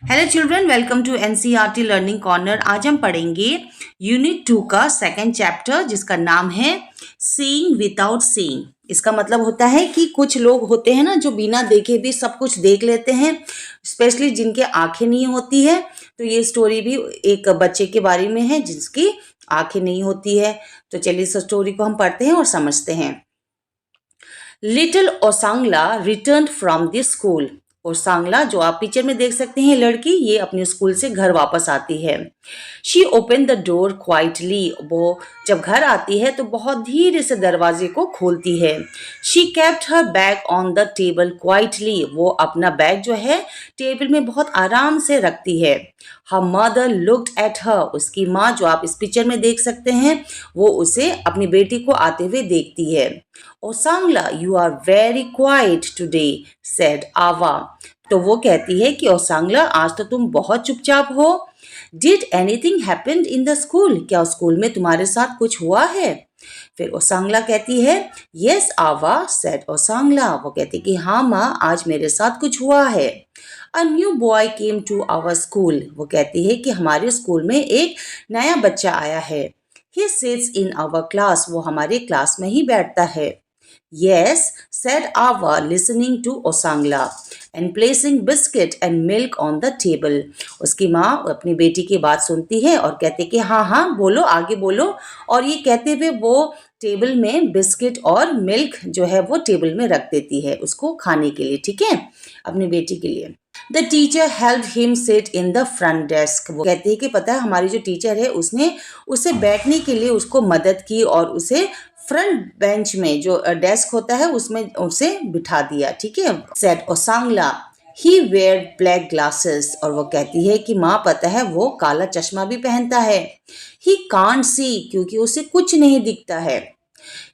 Hello children, welcome to NCERT learning corner. आज हम पढ़ेंगे यूनिट 2 का सेकंड चैप्टर जिसका नाम है सीइंग विदाउट सीइंग। इसका मतलब होता है कि कुछ लोग होते हैं ना जो बिना देखे भी सब कुछ देख लेते हैं, स्पेशली जिनके आंखें नहीं होती है। तो ये स्टोरी भी एक बच्चे के बारे में है जिसकी आंखें नहीं होती है। तो चलिए इस स्टोरी को हम पढ़ते हैं और समझते हैं। Little Osangla return from the school. Osangla, जो आप पिक्चर में देख सकते हैं, लड़की, ये अपने स्कूल से घर वापस आती है। She open the door quietly. वो जब घर आती है तो बहुत धीरे से दरवाजे को खोलती है। She kept her bag on the table quietly. वो अपना बैग जो है टेबल में बहुत आराम से रखती है। हर मदर लुक्ड एट हर। उसकी माँ, जो आप इस पिक्चर में देख सकते हैं, वो उसे, अपनी बेटी को आते हुए देखती है। Osangla, you are very quiet today, said Ava. तो वो कहती है कि ओसांगला, आज तो तुम बहुत चुपचाप हो। Did anything happened in the school. क्या स्कूल में तुम्हारे साथ कुछ हुआ है? फिर ओसांगला कहती है, यस आवा, सेड ओसांगला। वो कहती कि हाँ माँ, आज मेरे साथ कुछ हुआ है। A new boy came to our school. वो कहती है कि हमारे स्कूल में एक नया बच्चा आया है। He sits in our class. वो हमारे क्लास में ही बैठता है। Yes, said Ava, listening to Osangla and placing biscuit and milk on the table. उसकी माँ अपनी बेटी की बात सुनती है और कहते कि हाँ हाँ बोलो, आगे बोलो। और ये कहते हुए वो टेबल में बिस्किट और मिल्क जो है वो टेबल में रख देती है उसको खाने के लिए, ठीक है, अपनी बेटी के लिए। The teacher help him sit in the front desk. वो कहते हैं कि पता है, हमारी जो टीचर है उसने उसे बैठने के लिए उसको मदद की और उसे फ्रंट बेंच में, जो डेस्क होता है, उसमें उसे बिठा दिया, ठीक है। Said Osangla, he wear black glasses. और वो कहती है कि माँ, पता है, वो काला चश्मा भी पहनता है। ही कांट सी, क्योंकि उसे कुछ नहीं दिखता है।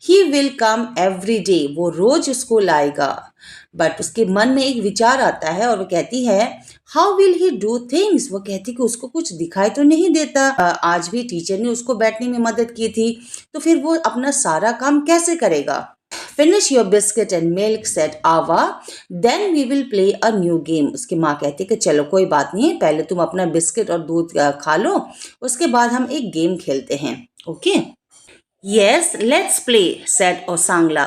He will come every day. वो रोज स्कूल आएगा। बट उसके मन में एक विचार आता है और वो कहती है, how will he do things. वो कहती कि उसको कुछ दिखाई तो नहीं देता। आज भी टीचर ने उसको बैठने में मदद की थी, तो फिर वो अपना सारा काम कैसे करेगा? Finish your biscuit and milk, said Ava, then we will play a new game. उसकी माँ कहती कि चलो कोई बात नहीं है, पहले तुम अपना बिस्किट और दूध खा लो, उसके बाद हम एक गेम खेलते हैं, okay. Yes let's play, said Osangla.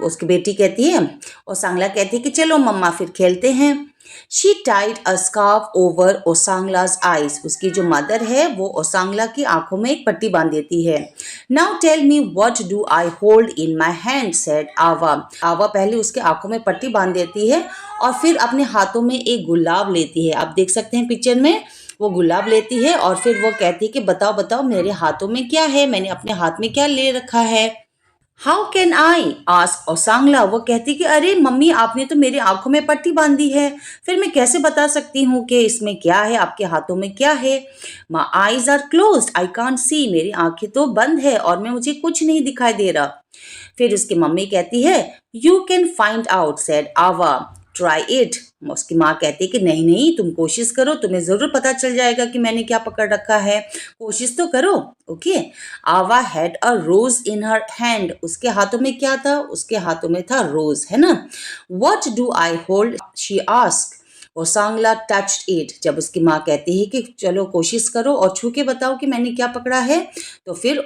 उसकी बेटी कहती है, ओसांगला कहती है कि चलो मम्मा फिर खेलते हैं। She tied a scarf over Osangla's eyes. उसकी जो मदर है वो ओसांगला की आंखों में एक पट्टी बांध देती है। Now tell me what do I hold in my hand, said Ava. Ava पहले उसके आंखों में पट्टी बांध देती है और फिर अपने हाथों में एक गुलाब लेती है। आप देख सकते हैं पिक्चर में, वो गुलाब लेती है और फिर वो कहती है कि बताओ बताओ मेरे हाथों में क्या है, मैंने अपने हाथ में क्या ले रखा है। How can I ask Osangla. वो कहती कि अरे मम्मी, आपने तो मेरी आंखों में पट्टी बांधी है, फिर मैं कैसे बता सकती हूँ कि इसमें क्या है, आपके हाथों में क्या है। My eyes are closed, I can't see. मेरी आंखें तो बंद है और मुझे कुछ नहीं दिखाई दे रहा। फिर उसकी मम्मी कहती है, you can find out, said आवा, ट्राई इट। उसकी माँ कहती है कि नहीं नहीं, तुम कोशिश करो, तुम्हें जरूर पता चल जाएगा कि मैंने क्या पकड़ रखा है, कोशिश तो करो, ओके। आवा had a rose in her hand. उसके हाथों में क्या था? उसके हाथों में था रोज, है ना। What do I hold, she ask. Osangla touched it. जब उसकी माँ कहती है कि चलो कोशिश करो और छू के बताओ कि मैंने क्या पकड़ा है, तो फिर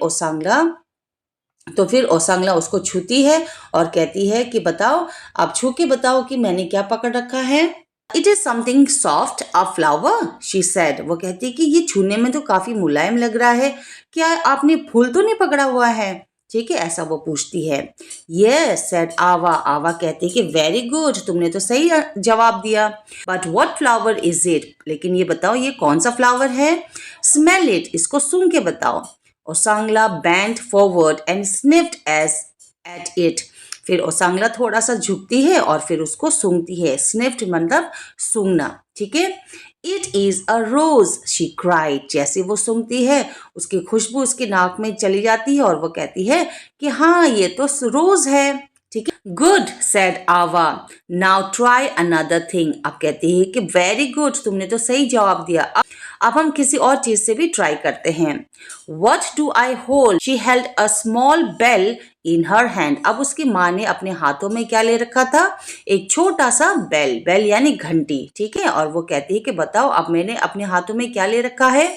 ओसांगला उसको छूती है और कहती है कि बताओ, आप छू के बताओ कि मैंने क्या पकड़ रखा है। It is something soft, a flower, she said. वो कहती है कि ये छूने में तो काफी मुलायम लग रहा है, क्या आपने फूल तो नहीं पकड़ा हुआ है? ठीक है, ऐसा वो पूछती है। Yes said Ava. आवा कहती है कि वेरी गुड, तुमने तो सही जवाब दिया। But what flower is it. लेकिन ये बताओ, ये कौन सा फ्लावर है? स्मेल इट, इसको सूंघ के बताओ। ओसांगला bent forward and sniffed at it. फिर ओसांगला थोड़ा सा झुकती है और फिर उसको सूंघती है। स्निफ्ड मतलब सूंघना, ठीक है। It is a rose, she cried. जैसे वो सूंघती है, उसकी खुशबू उसकी नाक में चली जाती है और वो कहती है कि हाँ, ये तो रोज है, ठीक है। गुड सेड आवा, नाउ ट्राई अनदर थिंग। अब कहती है कि वेरी गुड, तुमने तो सही जवाब दिया, अब हम किसी और चीज से भी ट्राई करते हैं। What do I hold? She held a small bell in her hand. अब उसकी माँ ने अपने हाथों में क्या ले रखा था? एक छोटा सा बेल, बेल यानी घंटी, ठीक है। और वो कहती है कि बताओ अब मैंने अपने हाथों में क्या ले रखा है?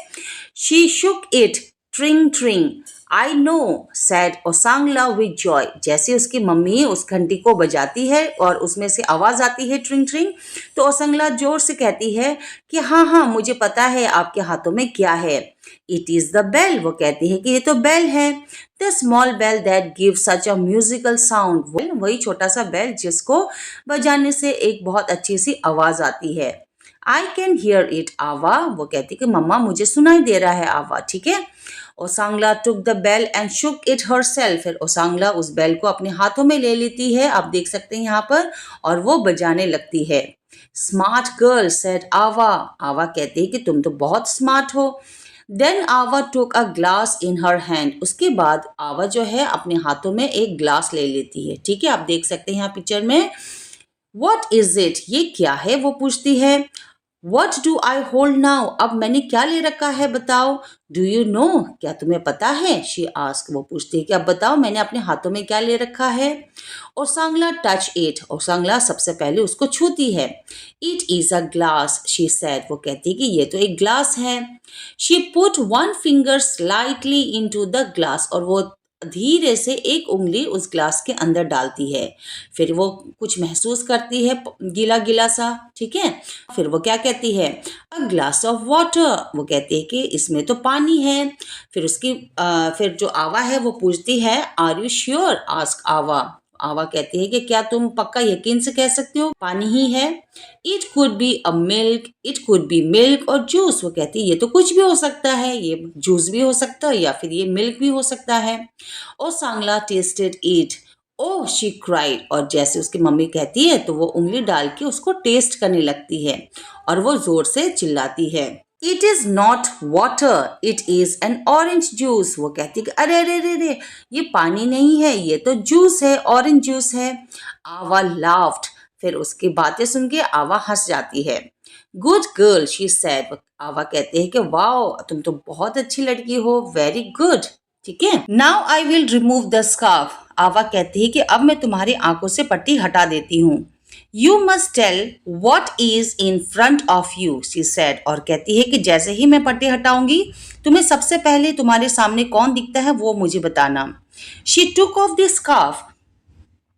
She shook it, tring tring. I know, said ओसांगला with joy. जैसे उसकी मम्मी उस घंटी को बजाती है और उसमें से आवाज आती है ट्रिंग ट्रिंग, तो ओसांगला जोर से कहती है कि हाँ हाँ मुझे पता है आपके हाथों में क्या है। इट इज द बेल, वो कहती है कि ये तो बेल है। The small bell that give such a musical sound, वही छोटा सा बेल जिसको बजाने से एक बहुत अच्छी सी आवाज आती है। आई कैन हियर इट आवा, वो कहती कि मम्मा मुझे सुनाई दे रहा है आवा, ठीक है। Osangla took the bell and shook it herself, फिर ओसांगला उस बेल को अपने हाथों में ले लेती है, आप देख सकते हैं यहाँ पर, और वो बजाने लगती है। स्मार्ट गर्ल सेड आवा, आवा कहती है कि तुम तो बहुत स्मार्ट हो। देन आवा टुक a glass in her hand, उसके बाद आवा जो है अपने हाथों में एक ग्लास ले लेती है, ठीक है। आप देख सकते हैं यहाँ पिक्चर में। What is it? ये क्या है, वो पूछती है। What do I hold now? अब मैंने क्या ले रखा है बताओ। Do you know? क्या तुम्हें पता है? She asked, वो पूछती है कि अब बताओ मैंने अपने हाथों में क्या ले रखा है। ओसांगला touch it, ओसांगला सबसे पहले उसको छूती है। It is a glass, she said, वो कहती है कि ये तो एक ग्लास है। She put one finger slightly into the glass, और वो धीरे से एक उंगली उस ग्लास के अंदर डालती है। फिर वो कुछ महसूस करती है गीला गीला सा, ठीक है। फिर वो क्या कहती है, अ ग्लास ऑफ वाटर, वो कहती है कि इसमें तो पानी है। फिर फिर जो आवा है वो पूछती है, आर यू श्योर? आस्क आवा, आवा कहती है कि क्या तुम पक्का यकीन से कह सकते हो पानी ही है। It could be a milk, it could be milk और जूस, वो कहती है ये तो कुछ भी हो सकता है, ये जूस भी हो सकता है या फिर ये मिल्क भी हो सकता है। Osangla tasted it, oh she cried, और जैसे उसकी मम्मी कहती है तो वो उंगली डाल के उसको टेस्ट करने लगती है और वो जोर से चिल्लाती है, it is not water, it is an orange juice, वो कहती है कि अरे अरे अरे अरे ये पानी नहीं है, ये तो जूस है, ऑरेंज जूस है। आवा लाफ्ड, फिर उसकी बातें सुन के आवा हंस जाती है। गुड गर्ल, शी सेड, आवा कहते हैं कि वाओ तुम तो बहुत अच्छी लड़की हो, वेरी गुड, ठीक है। Now I will remove the scarf, आवा कहती है कि अब मैं तुम्हारी आंखों से पट्टी हटा देती हूँ। You must tell what is in front of you, she said, और कहती है कि जैसे ही मैं पट्टी हटाऊंगी तुम्हें सबसे पहले तुम्हारे सामने कौन दिखता है वो मुझे बताना। She took off the scarf,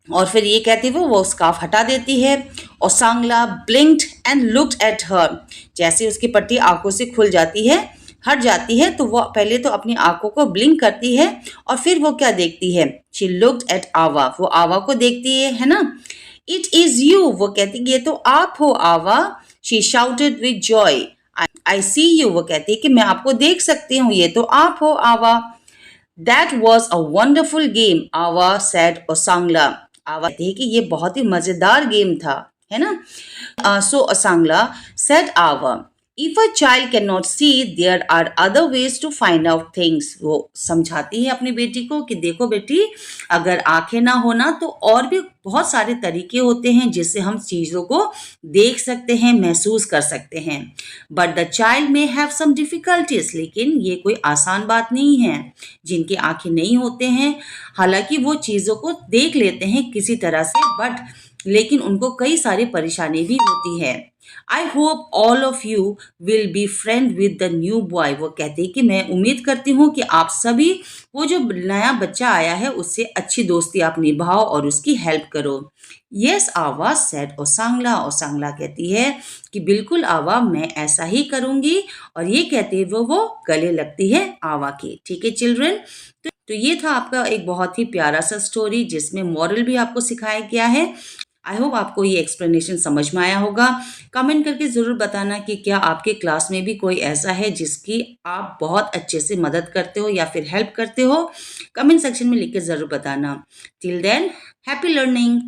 और फिर ये कहती हुए वो स्कार्फ हटा देती है। Osangla blinked and looked at her, जैसे उसकी पट्टी आंखों से खुल जाती है, हट जाती है, तो वो पहले तो अपनी आंखों को ब्लिंक करती है और फिर वो क्या देखती है, शी लुक्ड एट आवा, वो आवा को देखती है ना। इट इज यू, वो कहती है ये तो आप हो Ava. She shouted with joy, I see you, वो कहती है कि मैं आपको देख सकती हूँ, ये तो आप हो आवा। That was a wonderful game, आवा सेड ओसांगला, आवा कहती है कि ये बहुत ही मजेदार गेम था, है ना। So Osangla said Ava, if a child can not see there are other ways to find out things, वो समझाती है अपनी बेटी को कि देखो बेटी अगर आंखें ना होना तो और भी बहुत सारे तरीके होते हैं जिससे हम चीज़ों को देख सकते हैं, महसूस कर सकते हैं। बट द चाइल्ड में हैव सम डिफिकल्टीज, लेकिन ये कोई आसान बात नहीं है। जिनकी आंखें नहीं होते हैं हालांकि वो चीज़ों को देख लेते हैं किसी तरह से, बट लेकिन उनको कई सारी परेशानी भी होती है। I hope all of you will be friend with the new boy, वो कहते हैं कि मैं उम्मीद करती हूँ कि आप सभी वो जो नया बच्चा आया है उससे अच्छी दोस्ती आप निभाओ और उसकी हेल्प करो। यस आवा सेड ओसांगला, ओसांगला कहती है कि बिल्कुल आवा मैं ऐसा ही करूंगी, और ये कहते हुए वो गले लगती है आवा के, ठीक है चिल्ड्रन। तो ये था आपका एक बहुत ही प्यारा सा स्टोरी जिसमें मॉरल भी आपको सिखाया गया है। आई होप आपको ये एक्सप्लेनेशन समझ में आया होगा। कमेंट करके ज़रूर बताना कि क्या आपके क्लास में भी कोई ऐसा है जिसकी आप बहुत अच्छे से मदद करते हो या फिर हेल्प करते हो। कमेंट सेक्शन में लिख के ज़रूर बताना। Till than happy learning.